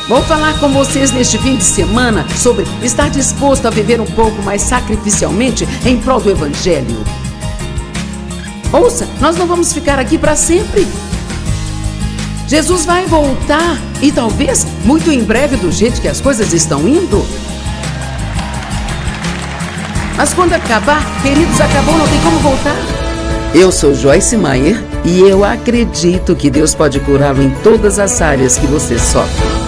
Vou falar com vocês neste fim de semana sobre estar disposto a viver um pouco mais sacrificialmente em prol do Evangelho. Ouça, nós não vamos ficar aqui para sempre. Jesus vai voltar e talvez muito em breve, do jeito que as coisas estão indo. Mas quando acabar, queridos, acabou, não tem como voltar. Eu sou Joyce Meyer e eu acredito que Deus pode curá-lo em todas as áreas que você sofre.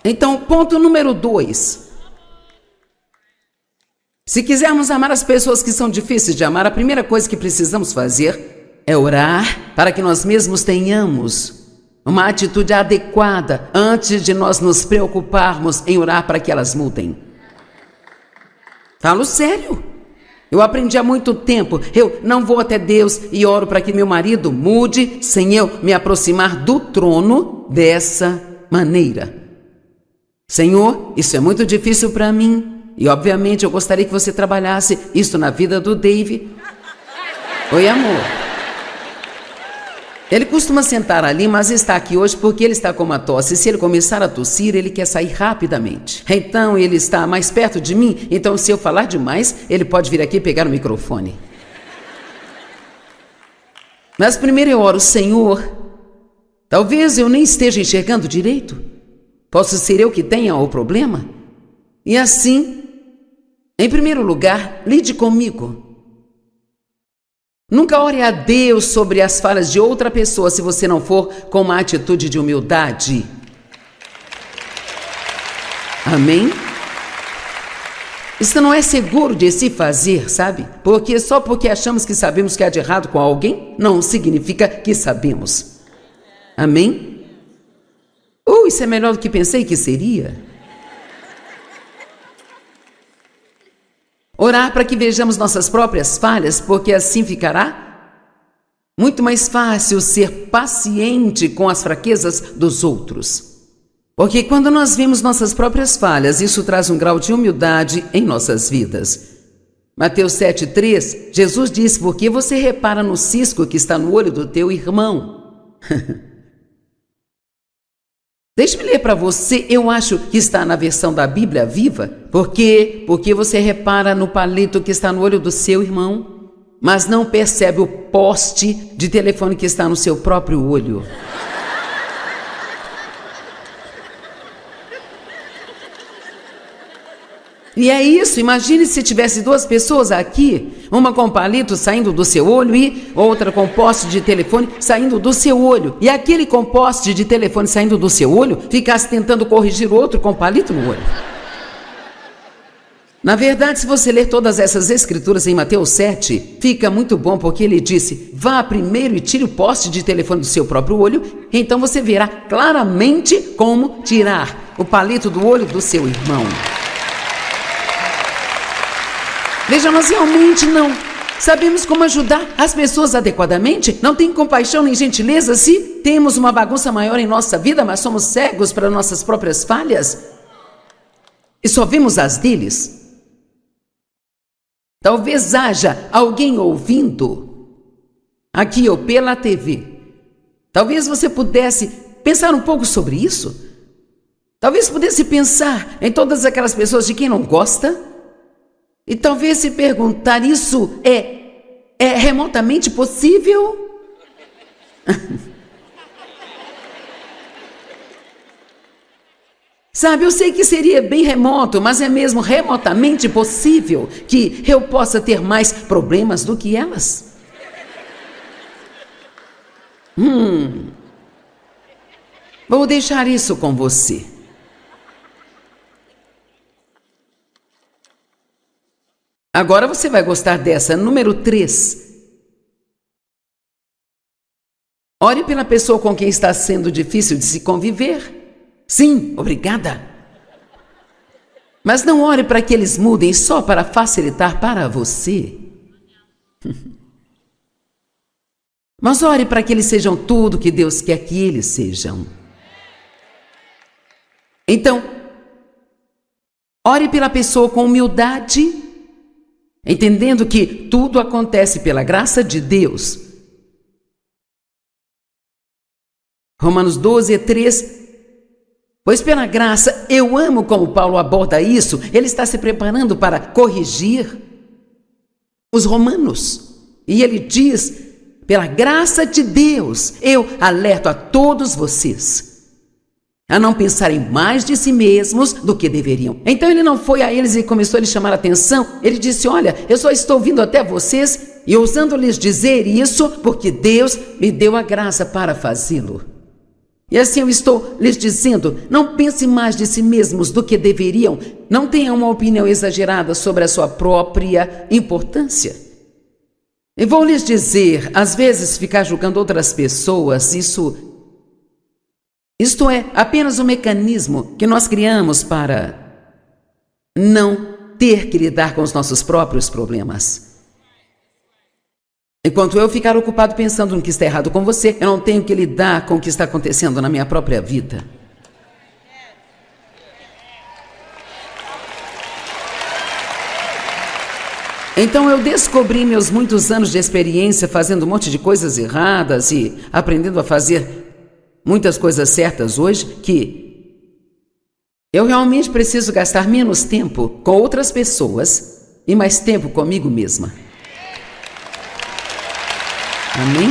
Então, ponto número 2. Se quisermos amar as pessoas que são difíceis de amar, a primeira coisa que precisamos fazer é orar para que nós mesmos tenhamos uma atitude adequada antes de nós nos preocuparmos em orar para que elas mudem. Falo sério. Eu aprendi há muito tempo. Eu não vou até Deus e oro para que meu marido mude sem eu me aproximar do trono dessa maneira. Senhor, isso é muito difícil para mim e obviamente eu gostaria que você trabalhasse isso na vida do Dave. Oi, amor. Ele costuma sentar ali, mas está aqui hoje porque ele está com uma tosse. Se ele começar a tossir, ele quer sair rapidamente. Então ele está mais perto de mim, então se eu falar demais, ele pode vir aqui pegar o microfone. Mas primeiro eu oro, Senhor, talvez eu nem esteja enxergando direito. Posso ser eu que tenha o problema? E assim, em primeiro lugar, lide comigo. Nunca ore a Deus sobre as falhas de outra pessoa se você não for com uma atitude de humildade. Amém? Isso não é seguro de se fazer, sabe? Porque só porque achamos que sabemos que há de errado com alguém, não significa que sabemos. Amém? Isso é melhor do que pensei que seria. Orar para que vejamos nossas próprias falhas, porque assim ficará muito mais fácil ser paciente com as fraquezas dos outros. Porque quando nós vemos nossas próprias falhas, isso traz um grau de humildade em nossas vidas. Mateus 7,3, Jesus disse, por que você repara no cisco que está no olho do teu irmão? Deixe-me ler para você, eu acho que está na versão da Bíblia Viva, porque você repara no palito que está no olho do seu irmão, mas não percebe o poste de telefone que está no seu próprio olho. E é isso, imagine se tivesse duas pessoas aqui, uma com palito saindo do seu olho e outra com poste de telefone saindo do seu olho. E aquele com poste de telefone saindo do seu olho ficasse tentando corrigir o outro com palito no olho. Na verdade, se você ler todas essas escrituras em Mateus 7, fica muito bom porque ele disse, vá primeiro e tire o poste de telefone do seu próprio olho, então você verá claramente como tirar o palito do olho do seu irmão. Veja, nós realmente não sabemos como ajudar as pessoas adequadamente, não tem compaixão nem gentileza se temos uma bagunça maior em nossa vida, mas somos cegos para nossas próprias falhas e só vemos as deles. Talvez haja alguém ouvindo aqui ou pela TV. Talvez você pudesse pensar um pouco sobre isso. Talvez pudesse pensar em todas aquelas pessoas de quem não gosta. E talvez se perguntar, isso é remotamente possível? Sabe, eu sei que seria bem remoto, mas é mesmo remotamente possível que eu possa ter mais problemas do que elas? Vou deixar isso com você. Agora você vai gostar dessa, número 3. Ore pela pessoa com quem está sendo difícil de se conviver. Sim, obrigada. Mas não ore para que eles mudem só para facilitar para você. Mas ore para que eles sejam tudo que Deus quer que eles sejam. Então, ore pela pessoa com humildade, entendendo que tudo acontece pela graça de Deus. Romanos 12:3. Pois pela graça, eu amo como Paulo aborda isso. Ele está se preparando para corrigir os romanos. E ele diz, pela graça de Deus, eu alerto a todos vocês a não pensarem mais de si mesmos do que deveriam. Então ele não foi a eles e começou a lhes chamar a atenção. Ele disse, olha, eu só estou vindo até vocês e ousando-lhes dizer isso porque Deus me deu a graça para fazê-lo. E assim eu estou lhes dizendo, não pense mais de si mesmos do que deveriam. Não tenham uma opinião exagerada sobre a sua própria importância. E vou lhes dizer, às vezes ficar julgando outras pessoas, isto é apenas um mecanismo que nós criamos para não ter que lidar com os nossos próprios problemas. Enquanto eu ficar ocupado pensando no que está errado com você, eu não tenho que lidar com o que está acontecendo na minha própria vida. Então eu descobri meus muitos anos de experiência fazendo um monte de coisas erradas e aprendendo a fazer muitas coisas certas hoje, que eu realmente preciso gastar menos tempo com outras pessoas e mais tempo comigo mesma. Amém?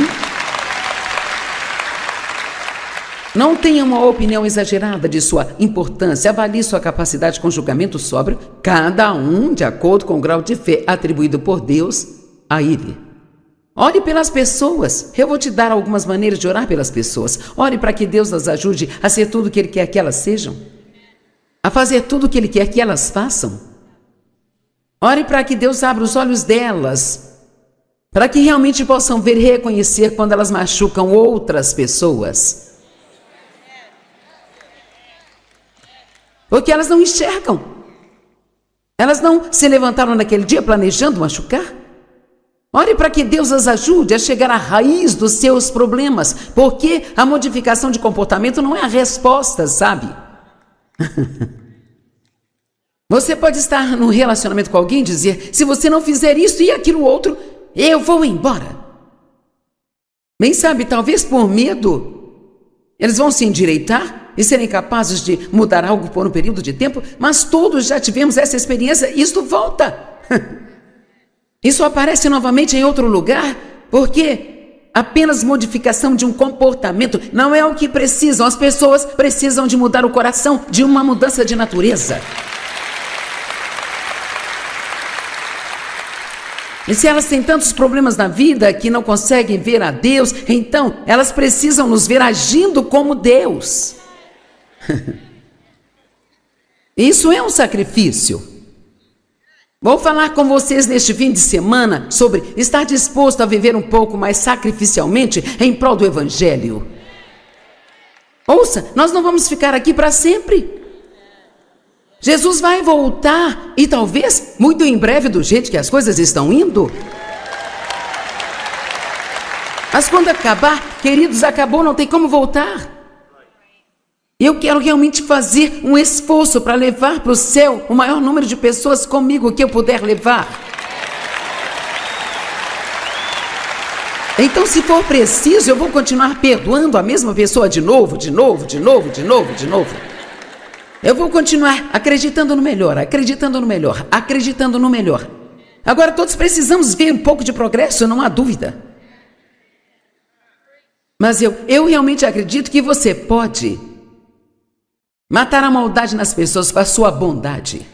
Não tenha uma opinião exagerada de sua importância. Avalie sua capacidade com julgamento sóbrio, cada um de acordo com o grau de fé atribuído por Deus a ele. Ore pelas pessoas. Eu vou te dar algumas maneiras de orar pelas pessoas. Ore para que Deus as ajude a ser tudo o que Ele quer que elas sejam, a fazer tudo o que Ele quer que elas façam. Ore para que Deus abra os olhos delas, para que realmente possam ver e reconhecer quando elas machucam outras pessoas. Porque elas não enxergam. Elas não se levantaram naquele dia planejando machucar. Ore para que Deus as ajude a chegar à raiz dos seus problemas, porque a modificação de comportamento não é a resposta, sabe? Você pode estar num relacionamento com alguém e dizer, se você não fizer isso e aquilo outro, eu vou embora. Bem sabe, talvez por medo, eles vão se endireitar e serem capazes de mudar algo por um período de tempo, mas todos já tivemos essa experiência e isto volta. Isso aparece novamente em outro lugar, porque apenas modificação de um comportamento não é o que precisam. As pessoas precisam de mudar o coração, de uma mudança de natureza. E se elas têm tantos problemas na vida que não conseguem ver a Deus, então elas precisam nos ver agindo como Deus. Isso é um sacrifício. Vou falar com vocês neste fim de semana sobre estar disposto a viver um pouco mais sacrificialmente em prol do Evangelho. Ouça, nós não vamos ficar aqui para sempre. Jesus vai voltar e talvez muito em breve do jeito que as coisas estão indo. Mas quando acabar, queridos, acabou, não tem como voltar. Eu quero realmente fazer um esforço para levar para o céu o maior número de pessoas comigo que eu puder levar. Então, se for preciso, eu vou continuar perdoando a mesma pessoa de novo. Eu vou continuar acreditando no melhor. Agora, todos precisamos ver um pouco de progresso, não há dúvida. Mas eu realmente acredito que você pode matar a maldade nas pessoas com a sua bondade.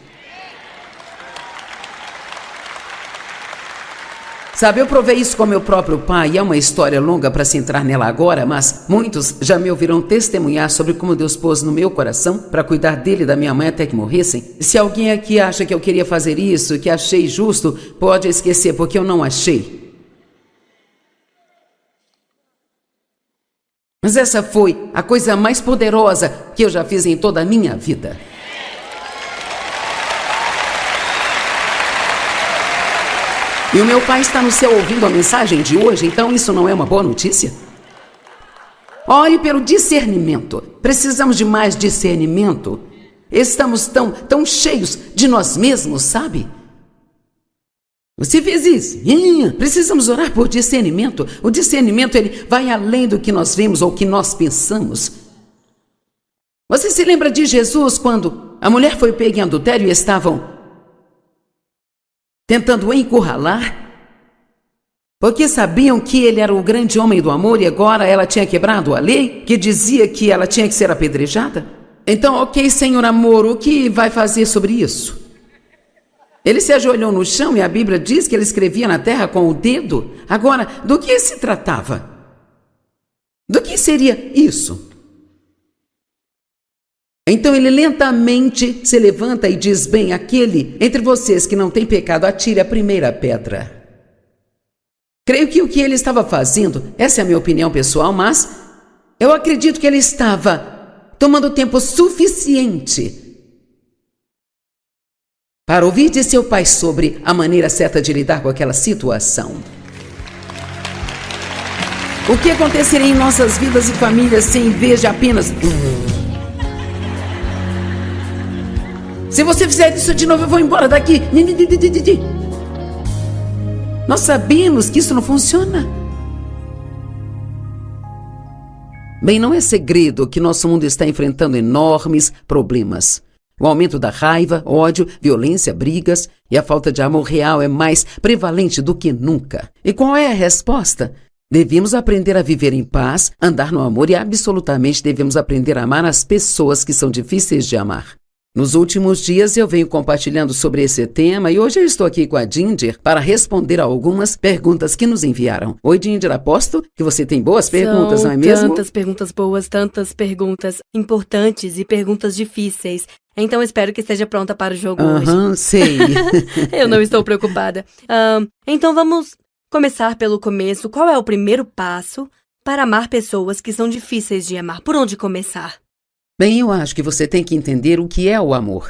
Sabe, eu provei isso com meu próprio pai, e é uma história longa para se entrar nela agora, mas muitos já me ouviram testemunhar sobre como Deus pôs no meu coração para cuidar dele e da minha mãe até que morressem. Se alguém aqui acha que eu queria fazer isso, que achei justo, pode esquecer, porque eu não achei. Mas essa foi a coisa mais poderosa que eu já fiz em toda a minha vida. E o meu pai está no céu ouvindo a mensagem de hoje, então isso não é uma boa notícia? Ore pelo discernimento. Precisamos de mais discernimento. Estamos tão cheios de nós mesmos, sabe? Você fez isso. Precisamos orar por discernimento. O discernimento, ele vai além do que nós vemos ou que nós pensamos. Você se lembra de Jesus quando a mulher foi pega em adultério e estavam tentando encurralar? Porque sabiam que ele era o grande homem do amor e agora ela tinha quebrado a lei, que dizia que ela tinha que ser apedrejada? Então, ok, Senhor amor, o que vai fazer sobre isso? Ele se ajoelhou no chão e a Bíblia diz que ele escrevia na terra com o dedo. Agora, do que se tratava? Do que seria isso? Então ele lentamente se levanta e diz: bem, aquele entre vocês que não tem pecado, atire a primeira pedra. Creio que o que ele estava fazendo, essa é a minha opinião pessoal, mas eu acredito que ele estava tomando tempo suficiente para ouvir de seu pai sobre a maneira certa de lidar com aquela situação. O que aconteceria em nossas vidas e famílias se em vez de apenas... Se você fizer isso de novo, eu vou embora daqui. Nós sabemos que isso não funciona. Bem, não é segredo que nosso mundo está enfrentando enormes problemas. O aumento da raiva, ódio, violência, brigas e a falta de amor real é mais prevalente do que nunca. E qual é a resposta? Devemos aprender a viver em paz, andar no amor e absolutamente devemos aprender a amar as pessoas que são difíceis de amar. Nos últimos dias eu venho compartilhando sobre esse tema e hoje eu estou aqui com a Ginger para responder a algumas perguntas que nos enviaram. Oi, Ginger, aposto que você tem boas perguntas, não é mesmo? Tantas perguntas boas, tantas perguntas importantes e perguntas difíceis. Então espero que esteja pronta para o jogo hoje. Sei. Eu não estou preocupada. Então vamos começar pelo começo. Qual é o primeiro passo para amar pessoas que são difíceis de amar? Por onde começar? Bem, eu acho que você tem que entender o que é o amor.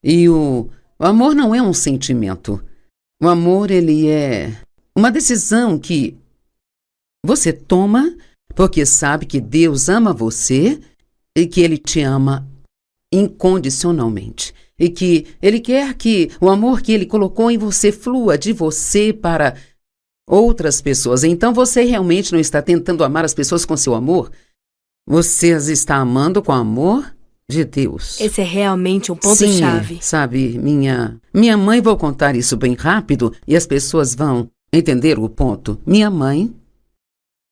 E o amor não é um sentimento. O amor, ele é uma decisão que você toma porque sabe que Deus ama você e que Ele te ama incondicionalmente. E que Ele quer que o amor que Ele colocou em você flua de você para outras pessoas. Então você realmente não está tentando amar as pessoas com seu amor. Você as está amando com o amor de Deus. Esse é realmente um ponto-chave. Sim, sabe, minha mãe, vou contar isso bem rápido e as pessoas vão entender o ponto. Minha mãe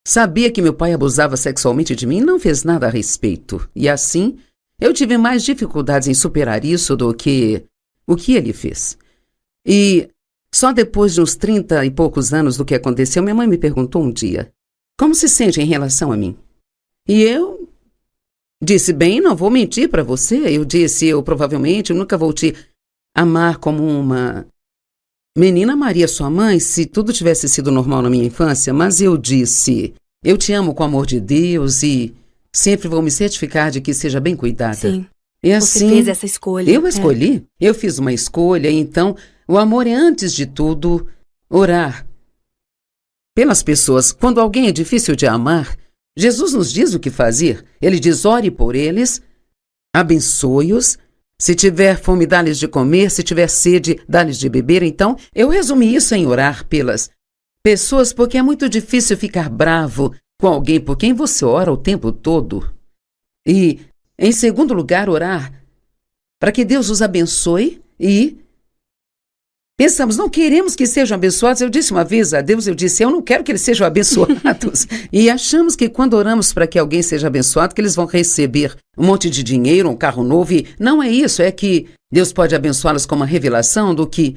sabia que meu pai abusava sexualmente de mim e não fez nada a respeito. E assim, eu tive mais dificuldades em superar isso do que o que ele fez. E só depois de uns 30 e poucos anos do que aconteceu, minha mãe me perguntou um dia: como se sente em relação a mim? E eu disse: bem, não vou mentir para você. Eu disse: eu provavelmente nunca vou te amar como uma menina amaria sua mãe se tudo tivesse sido normal na minha infância. Mas eu disse: eu te amo com o amor de Deus e sempre vou me certificar de que seja bem cuidada. Sim. E assim, você fez essa escolha. Eu escolhi. Eu fiz uma escolha. Então, o amor é, antes de tudo, orar pelas pessoas. Quando alguém é difícil de amar, Jesus nos diz o que fazer. Ele diz: ore por eles, abençoe-os. Se tiver fome, dá-lhes de comer. Se tiver sede, dá-lhes de beber. Então, eu resumi isso em orar pelas pessoas, porque é muito difícil ficar bravo com alguém por quem você ora o tempo todo. E, em segundo lugar, orar para que Deus os abençoe e pensamos, não queremos que sejam abençoados. Eu disse uma vez a Deus, eu disse: eu não quero que eles sejam abençoados. E achamos que quando oramos para que alguém seja abençoado, que eles vão receber um monte de dinheiro, um carro novo. E não é isso, é que Deus pode abençoá-los com uma revelação do que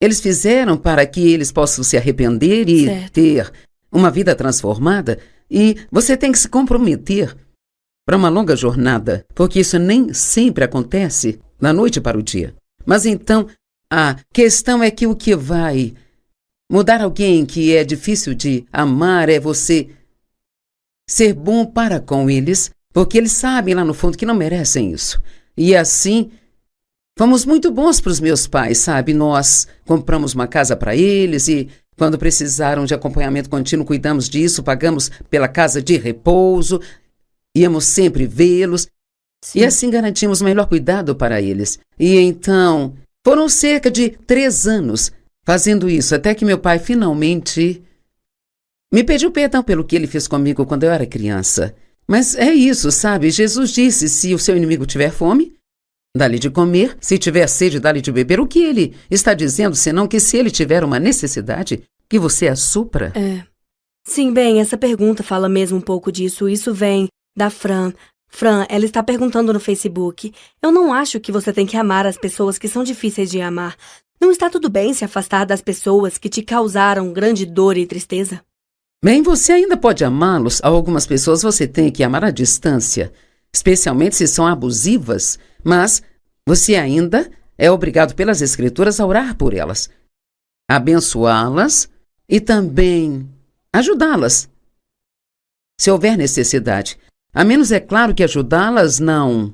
eles fizeram para que eles possam se arrepender e ter uma vida transformada. E você tem que se comprometer para uma longa jornada, porque isso nem sempre acontece da noite para o dia. Mas então, a questão é que o que vai mudar alguém que é difícil de amar é você ser bom para com eles, porque eles sabem lá no fundo que não merecem isso. E assim, fomos muito bons para os meus pais, sabe? Nós compramos uma casa para eles e quando precisaram de acompanhamento contínuo, cuidamos disso, pagamos pela casa de repouso, íamos sempre vê-los. Sim. E assim garantimos o melhor cuidado para eles. E então, foram cerca de 3 anos fazendo isso até que meu pai finalmente me pediu perdão pelo que ele fez comigo quando eu era criança. Mas é isso, sabe? Jesus disse, se o seu inimigo tiver fome, dá-lhe de comer, se tiver sede, dá-lhe de beber. O que ele está dizendo, senão que se ele tiver uma necessidade, que você a supra? Sim, bem, essa pergunta fala mesmo um pouco disso. Isso vem da Fran. Fran, ela está perguntando no Facebook. Eu não acho que você tem que amar as pessoas que são difíceis de amar. Não está tudo bem se afastar das pessoas que te causaram grande dor e tristeza? Bem, você ainda pode amá-los. A algumas pessoas você tem que amar à distância, especialmente se são abusivas, mas você ainda é obrigado pelas Escrituras a orar por elas, abençoá-las e também ajudá-las, se houver necessidade. A menos, é claro, que ajudá-las não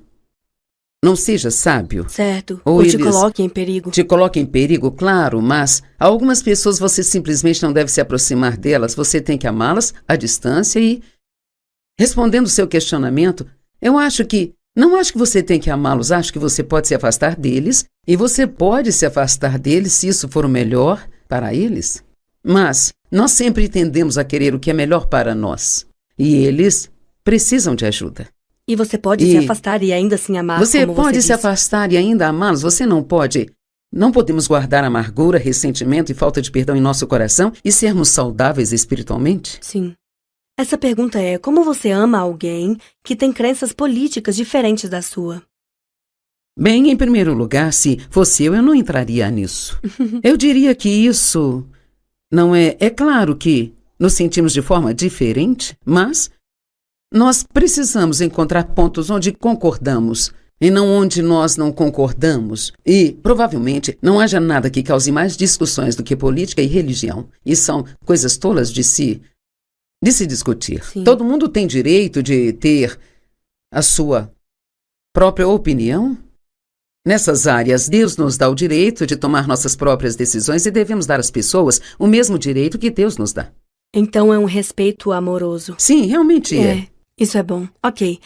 seja sábio. Certo. Ou Ou te eles coloque em perigo. te coloca em perigo, claro, mas a algumas pessoas você simplesmente não deve se aproximar delas. Você tem que amá-las à distância e, respondendo o seu questionamento, não acho que você tem que amá-los, acho que você pode se afastar deles e você pode se afastar deles se isso for o melhor para eles. Mas nós sempre tendemos a querer o que é melhor para nós e eles precisam de ajuda. E você pode se afastar e ainda assim amar, Você como pode você se disse. afastar e ainda amá-los. Você não pode. Não podemos guardar amargura, ressentimento e falta de perdão em nosso coração e sermos saudáveis espiritualmente? Sim. Essa pergunta é: como você ama alguém que tem crenças políticas diferentes da sua? Bem, em primeiro lugar, se fosse eu não entraria nisso. Eu diria que isso não é... É claro que nos sentimos de forma diferente, mas nós precisamos encontrar pontos onde concordamos e não onde nós não concordamos. E, provavelmente, não haja nada que cause mais discussões do que política e religião. E são coisas tolas de se discutir. Sim. Todo mundo tem direito de ter a sua própria opinião. Nessas áreas, Deus nos dá o direito de tomar nossas próprias decisões e devemos dar às pessoas o mesmo direito que Deus nos dá. Então é um respeito amoroso. Sim, realmente é. Isso é bom. Ok.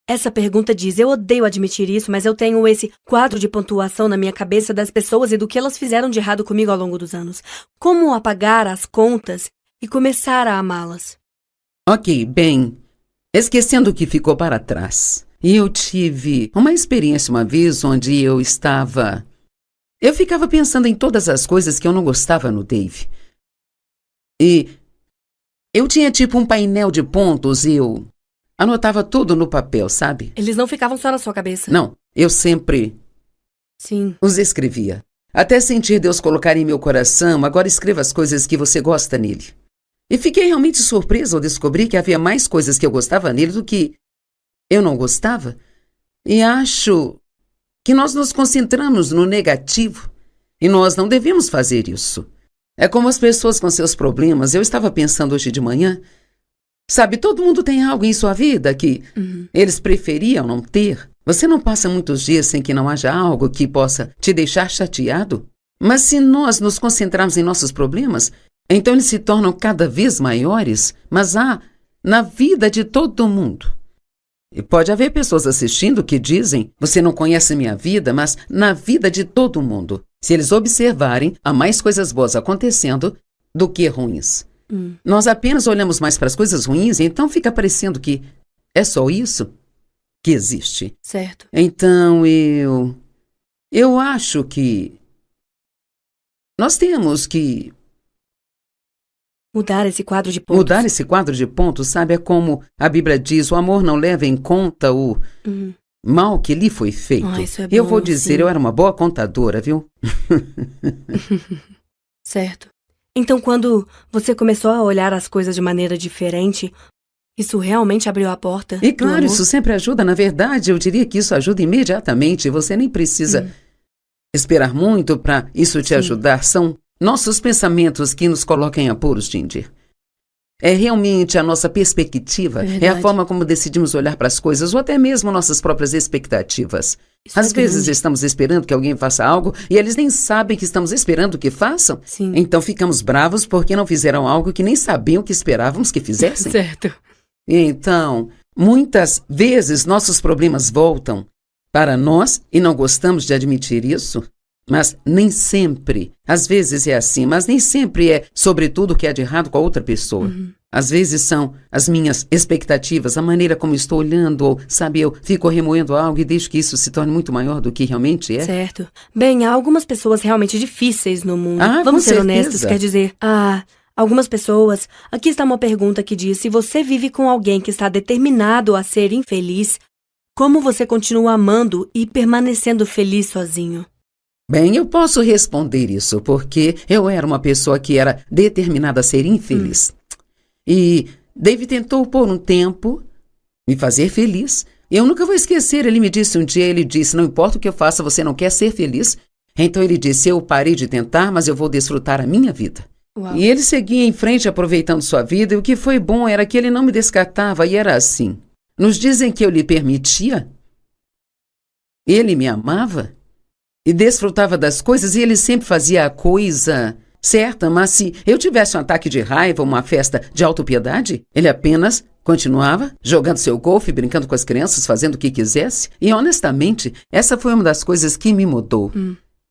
Essa pergunta diz: eu odeio admitir isso, mas eu tenho esse quadro de pontuação na minha cabeça das pessoas e do que elas fizeram de errado comigo ao longo dos anos. Como apagar as contas e começar a amá-las? Ok, bem, esquecendo o que ficou para trás. E eu tive uma experiência uma vez onde eu ficava pensando em todas as coisas que eu não gostava no Dave. E eu tinha tipo um painel de pontos e eu anotava tudo no papel, sabe? Eles não ficavam só na sua cabeça. Não, eu sempre Sim. os escrevia. Até sentir Deus colocar em meu coração, agora escreva as coisas que você gosta nele. E fiquei realmente surpresa ao descobrir que havia mais coisas que eu gostava nele do que eu não gostava. E acho que nós nos concentramos no negativo e nós não devemos fazer isso. É como as pessoas com seus problemas. Eu estava pensando hoje de manhã, sabe, todo mundo tem algo em sua vida que eles preferiam não ter. Você não passa muitos dias sem que não haja algo que possa te deixar chateado? Mas se nós nos concentrarmos em nossos problemas, então eles se tornam cada vez maiores, mas há na vida de todo mundo. E pode haver pessoas assistindo que dizem: você não conhece minha vida, mas na vida de todo mundo. Se eles observarem, há mais coisas boas acontecendo do que ruins. Nós apenas olhamos mais para as coisas ruins e então fica parecendo que é só isso que existe. Certo. Então eu acho que nós temos que Mudar esse quadro de pontos. mudar esse quadro de pontos, sabe? É como a Bíblia diz: o amor não leva em conta o mal que lhe foi feito. Isso é Eu bom, vou dizer, sim. eu era uma boa contadora, viu? Certo. Então, quando você começou a olhar as coisas de maneira diferente, isso realmente abriu a porta? E do claro, amor? isso sempre ajuda. Na verdade, eu diria que isso ajuda imediatamente. Você nem precisa esperar muito para isso te ajudar. São nossos pensamentos que nos colocam em apuros, Ginger. É realmente a nossa perspectiva, é a Verdade. forma como decidimos olhar para as coisas, ou até mesmo nossas próprias expectativas. Isso Às é vezes grande. estamos esperando que alguém faça algo e eles nem sabem que estamos esperando que façam. Sim. Então ficamos bravos porque não fizeram algo que nem sabiam que esperávamos que fizessem. Certo. Então, muitas vezes nossos problemas voltam para nós e não gostamos de admitir isso. Mas nem sempre, às vezes é assim, mas nem sempre é sobre tudo o que é de errado com a outra pessoa. Às vezes são as minhas expectativas, a maneira como estou olhando, ou, sabe, eu fico remoendo algo e deixo que isso se torne muito maior do que realmente é. Certo. Bem, há algumas pessoas realmente difíceis no mundo. Ah, Vamos com ser certeza. honestos, quer dizer, algumas pessoas... Aqui está uma pergunta que diz, se você vive com alguém que está determinado a ser infeliz, como você continua amando e permanecendo feliz sozinho? Bem, eu posso responder isso, porque eu era uma pessoa que era determinada a ser infeliz. E David tentou por um tempo me fazer feliz. Eu nunca vou esquecer, ele me disse um dia, ele disse, não importa o que eu faça, você não quer ser feliz? Então ele disse, eu parei de tentar, mas eu vou desfrutar a minha vida. Uau. E ele seguia em frente aproveitando sua vida, e o que foi bom era que ele não me descartava, e era assim. Nos dizem que eu lhe permitia, ele me amava e desfrutava das coisas, e ele sempre fazia a coisa certa, mas se eu tivesse um ataque de raiva, uma festa de autopiedade, ele apenas continuava jogando seu golfe, brincando com as crianças, fazendo o que quisesse. E honestamente, essa foi uma das coisas que me mudou.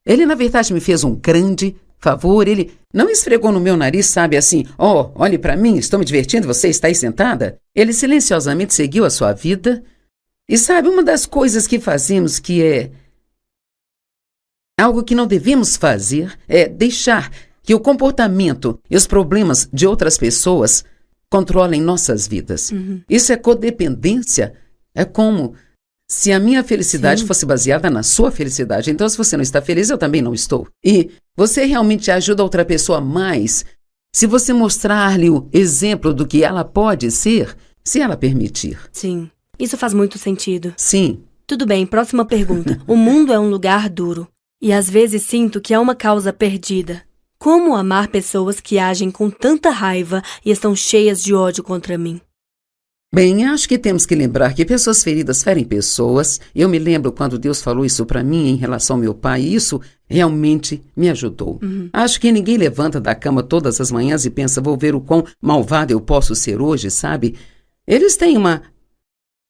Ele, na verdade, me fez um grande favor. Ele não esfregou no meu nariz, sabe, assim, olhe para mim, estou me divertindo, você está aí sentada. Ele silenciosamente seguiu a sua vida. E sabe, uma das coisas que fazemos que é algo que não devemos fazer é deixar que o comportamento e os problemas de outras pessoas controlem nossas vidas. Isso é codependência. É como se a minha felicidade fosse baseada na sua felicidade. Então, se você não está feliz, eu também não estou. E você realmente ajuda outra pessoa mais se você mostrar-lhe o exemplo do que ela pode ser, se ela permitir. Sim, isso faz muito sentido. Sim. Tudo bem, próxima pergunta. O mundo é um lugar duro. E às vezes sinto que é uma causa perdida. Como amar pessoas que agem com tanta raiva e estão cheias de ódio contra mim? Bem, acho que temos que lembrar que pessoas feridas ferem pessoas. Eu me lembro quando Deus falou isso para mim em relação ao meu pai, e isso realmente me ajudou. Acho que ninguém levanta da cama todas as manhãs e pensa, vou ver o quão malvado eu posso ser hoje, sabe? Eles têm uma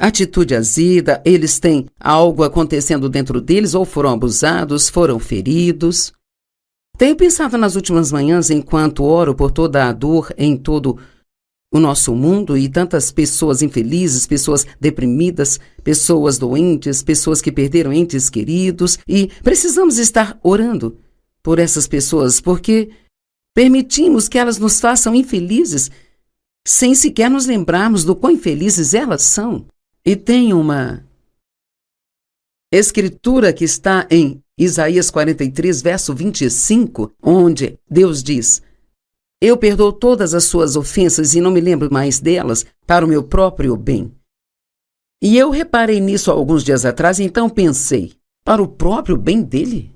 atitude azeda, eles têm algo acontecendo dentro deles, ou foram abusados, foram feridos. Tenho pensado nas últimas manhãs, enquanto oro por toda a dor em todo o nosso mundo e tantas pessoas infelizes, pessoas deprimidas, pessoas doentes, pessoas que perderam entes queridos, e precisamos estar orando por essas pessoas, porque permitimos que elas nos façam infelizes sem sequer nos lembrarmos do quão infelizes elas são. E tem uma escritura que está em Isaías 43, verso 25, onde Deus diz, eu perdoo todas as suas ofensas e não me lembro mais delas para o meu próprio bem. E eu reparei nisso há alguns dias atrás, e então pensei, para o próprio bem dele?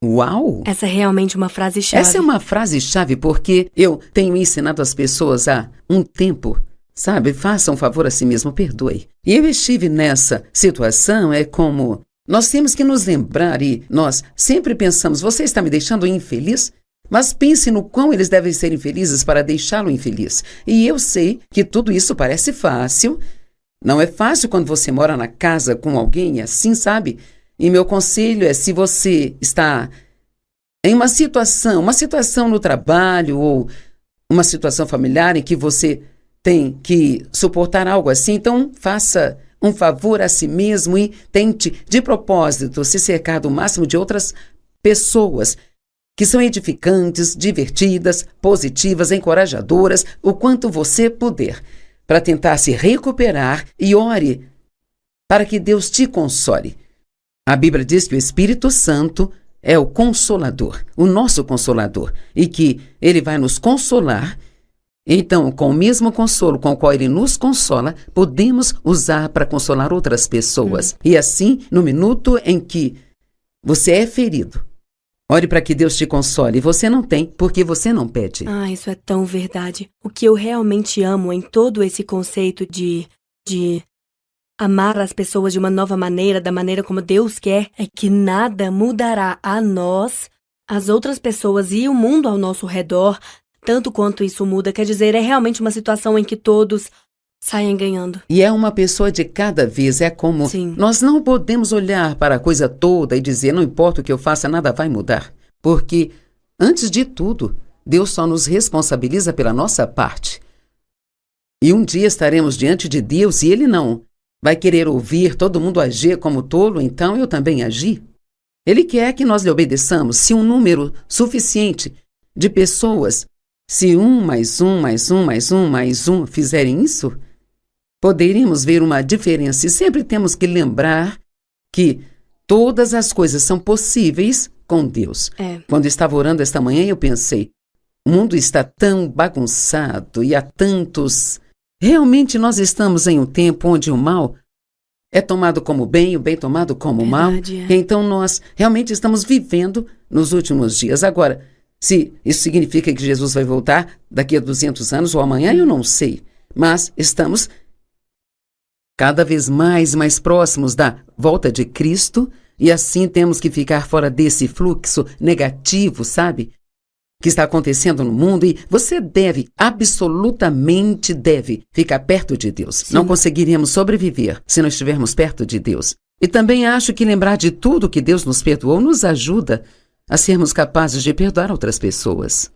Uau! Essa é realmente uma frase-chave. Essa é uma frase-chave porque eu tenho ensinado as pessoas há um tempo, sabe, faça um favor a si mesmo, perdoe. E eu estive nessa situação, é como nós temos que nos lembrar e nós sempre pensamos, você está me deixando infeliz? Mas pense no quão eles devem ser infelizes para deixá-lo infeliz. E eu sei que tudo isso parece fácil. Não é fácil quando você mora na casa com alguém assim, sabe? E meu conselho é, se você está em uma situação no trabalho ou uma situação familiar em que você tem que suportar algo assim, então faça um favor a si mesmo e tente, de propósito, se cercar do máximo de outras pessoas que são edificantes, divertidas, positivas, encorajadoras, o quanto você puder, para tentar se recuperar, e ore para que Deus te console. A Bíblia diz que o Espírito Santo é o Consolador, o nosso Consolador, e que Ele vai nos consolar. Então, com o mesmo consolo com o qual Ele nos consola, podemos usar para consolar outras pessoas. E assim, no minuto em que você é ferido, ore para que Deus te console. Você não tem, porque você não pede. Isso é tão verdade. O que eu realmente amo em todo esse conceito de amar as pessoas de uma nova maneira, da maneira como Deus quer, é que nada mudará a nós, as outras pessoas e o mundo ao nosso redor, tanto quanto isso muda. Quer dizer, é realmente uma situação em que todos saem ganhando. E é uma pessoa de cada vez, é como... Sim. Nós não podemos olhar para a coisa toda e dizer, não importa o que eu faça, nada vai mudar. Porque, antes de tudo, Deus só nos responsabiliza pela nossa parte. E um dia estaremos diante de Deus e Ele não vai querer ouvir todo mundo agir como tolo, então eu também agi. Ele quer que nós lhe obedeçamos. Se um número suficiente de pessoas, se 1 mais 1 mais 1 mais 1 mais 1 fizerem isso, poderíamos ver uma diferença. E sempre temos que lembrar que todas as coisas são possíveis com Deus. Quando estava orando esta manhã, eu pensei, o mundo está tão bagunçado e há tantos... Realmente nós estamos em um tempo onde o mal é tomado como bem, o bem tomado como mal. Então nós realmente estamos vivendo nos últimos dias. Agora, se isso significa que Jesus vai voltar daqui a 200 anos ou amanhã, eu não sei. Mas estamos cada vez mais próximos da volta de Cristo e assim temos que ficar fora desse fluxo negativo, sabe? Que está acontecendo no mundo e você absolutamente deve ficar perto de Deus. Sim. Não conseguiríamos sobreviver se não estivermos perto de Deus. E também acho que lembrar de tudo que Deus nos perdoou nos ajuda a sermos capazes de perdoar outras pessoas.